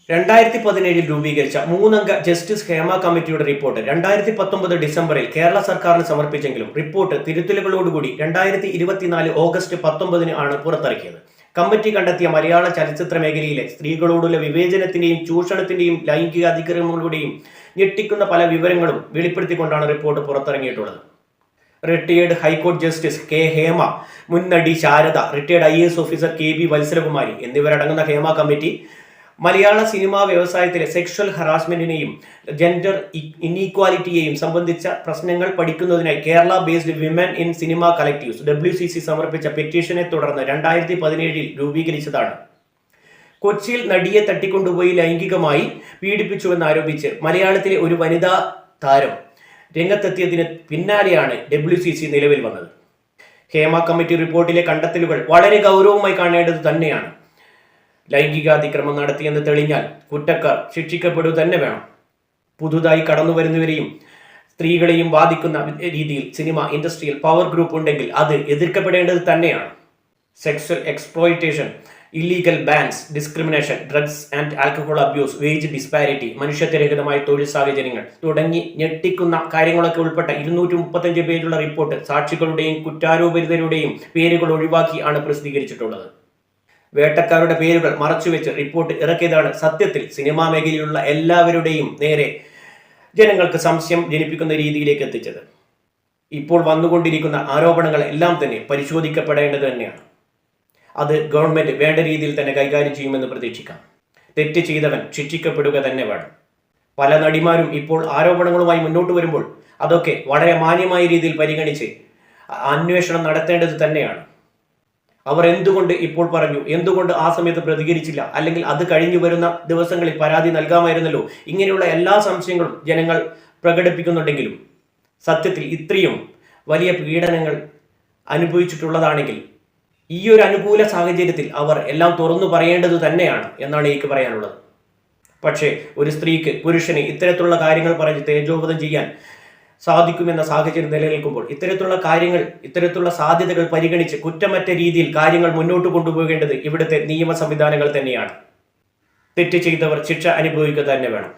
2017 രൂപീകരിച്ച 3 അംഗ ജസ്റ്റിസ് ഹേമ കമ്മിറ്റിയുടെ റിപ്പോർട്ട് 2019 ഡിസംബറിൽ കേരള സർക്കാരിന് സമർപ്പിച്ചെങ്കിലും റിപ്പോർട്ട് തിരുത്തലുകളോടുകൂടി 2024 ഓഗസ്റ്റ് 19 ആണ് പുറത്തിറക്കിയത്. കമ്മിറ്റി കണ്ടെത്തിയ മലയാള ചലച്ചിത്ര മേഖലയിലെ സ്ത്രീകളോടുള്ള വിവേചനത്തിന്റെയും ചൂഷണത്തിന്റെയും ലൈംഗിക അതിക്രമങ്ങളുടെയും ഞെട്ടിക്കുന്ന പല വിവരങ്ങളും വെളിപ്പെടുത്തിക്കൊണ്ടാണ് റിപ്പോർട്ട് പുറത്തിറങ്ങിയിട്ടുള്ളത്. റിട്ടയേർഡ് ഹൈക്കോടതി ജസ്റ്റിസ് കെ ഹേമ, മുൻ നടി Sharada, retired IAS officer KB Valsalakumari എന്നിവരടങ്ങുന്ന ഹേമ കമ്മിറ്റി മലയാള സിനിമാ വ്യവസായത്തിലെ സെക്ഷൽ ഹറാസ്മെന്റിനെയും ജെൻഡർ ഇനീക്വാലിറ്റിയെയും സംബന്ധിച്ച പ്രശ്നങ്ങൾ പഠിക്കുന്നതിനായി Kerala based women in cinema collectives WCC സമർപ്പിച്ച പെറ്റീഷനെ തുടർന്ന് 2017 രൂപീകരിച്ചതാണ്. കൊച്ചിയിൽ നടിയെ തട്ടിക്കൊണ്ടുപോയി ലൈംഗികമായി പീഡിപ്പിച്ചുവെന്നാരോപിച്ച് മലയാളത്തിലെ ഒരു വനിതാ താരം രംഗത്തെത്തിയതിന് പിന്നാലെയാണ് WCC നിലവിൽ വന്നത്. ഹേമ കമ്മിറ്റി റിപ്പോർട്ടിലെ കണ്ടെത്തലുകൾ വളരെ ഗൗരവമായി കാണേണ്ടത് തന്നെയാണ്. ലൈംഗികാതിക്രമം നടത്തിയെന്ന് തെളിഞ്ഞാൽ കുറ്റക്കാർ ശിക്ഷിക്കപ്പെടുക തന്നെ വേണം. പുതുതായി കടന്നു വരുന്നവരെയും സ്ത്രീകളെയും ബാധിക്കുന്ന രീതിയിൽ സിനിമ ഇൻഡസ്ട്രിയിൽ പവർ ഗ്രൂപ്പ് ഉണ്ടെങ്കിൽ അത് എതിർക്കപ്പെടേണ്ടത് തന്നെയാണ്. Sexual exploitation, illegal bans, discrimination, drugs and alcohol abuse, wage disparity, മനുഷ്യത്വരഹിതമായ തൊഴിൽ സാഹചര്യങ്ങൾ തുടങ്ങി ഞെട്ടിക്കുന്ന കാര്യങ്ങളൊക്കെ ഉൾപ്പെട്ട 235 പേജുള്ള റിപ്പോർട്ട് സാക്ഷികളുടെയും കുറ്റാരോപിതരുടെയും പേരുകൾ ഒഴിവാക്കി ആണ് പ്രസിദ്ധീകരിച്ചിട്ടുള്ളത്. വേട്ടക്കാരുടെ പേരുകൾ മറച്ചുവെച്ച് റിപ്പോർട്ട് ഇറക്കിയതാണ് സത്യത്തിൽ സിനിമാ മേഖലയിലുള്ള എല്ലാവരുടെയും നേരെ ജനങ്ങൾക്ക് സംശയം ജനിപ്പിക്കുന്ന രീതിയിലേക്ക് എത്തിച്ചത്. ഇപ്പോൾ വന്നുകൊണ്ടിരിക്കുന്ന ആരോപണങ്ങൾ എല്ലാം തന്നെ പരിശോധിക്കപ്പെടേണ്ടത് തന്നെയാണ്. അത് ഗവൺമെന്റ് വേണ്ട രീതിയിൽ തന്നെ കൈകാര്യം ചെയ്യുമെന്ന് പ്രതീക്ഷിക്കാം. തെറ്റ് ചെയ്തവൻ ശിക്ഷിക്കപ്പെടുക തന്നെ വേണം. പല നടിമാരും ഇപ്പോൾ ആരോപണങ്ങളുമായി മുന്നോട്ട് വരുമ്പോൾ അതൊക്കെ വളരെ മാന്യമായ രീതിയിൽ പരിഗണിച്ച് അന്വേഷണം നടത്തേണ്ടത് തന്നെയാണ്. അവർ എന്തുകൊണ്ട് ഇപ്പോൾ പറഞ്ഞു, എന്തുകൊണ്ട് ആ സമയത്ത് പ്രതികരിച്ചില്ല, അല്ലെങ്കിൽ അത് കഴിഞ്ഞു വരുന്ന ദിവസങ്ങളിൽ പരാതി നൽകാമായിരുന്നല്ലോ, ഇങ്ങനെയുള്ള എല്ലാ സംശയങ്ങളും ജനങ്ങൾ പ്രകടിപ്പിക്കുന്നുണ്ടെങ്കിലും സത്യത്തിൽ ഇത്രയും വലിയ പീഡനങ്ങൾ അനുഭവിച്ചിട്ടുള്ളതാണെങ്കിൽ ഈ ഒരു അനുകൂല സാഹചര്യത്തിൽ അവർ എല്ലാം തുറന്നു പറയേണ്ടത് തന്നെയാണ് എന്നാണ് എനിക്ക് പറയാനുള്ളത്. പക്ഷേ ഒരു സ്ത്രീക്ക് പുരുഷനെ ഇത്തരത്തിലുള്ള കാര്യങ്ങൾ പറഞ്ഞ് തേജോവധം ചെയ്യാൻ സാധിക്കുമെന്ന സാഹചര്യം നിലനിൽക്കുമ്പോൾ ഇത്തരത്തിലുള്ള സാധ്യതകൾ പരിഗണിച്ച് കുറ്റമറ്റ രീതിയിൽ കാര്യങ്ങൾ മുന്നോട്ട് കൊണ്ടുപോകേണ്ടത് ഇവിടുത്തെ നിയമ സംവിധാനങ്ങൾ തന്നെയാണ്. തെറ്റ് ചെയ്തവർ ശിക്ഷ അനുഭവിക്കുക തന്നെ വേണം.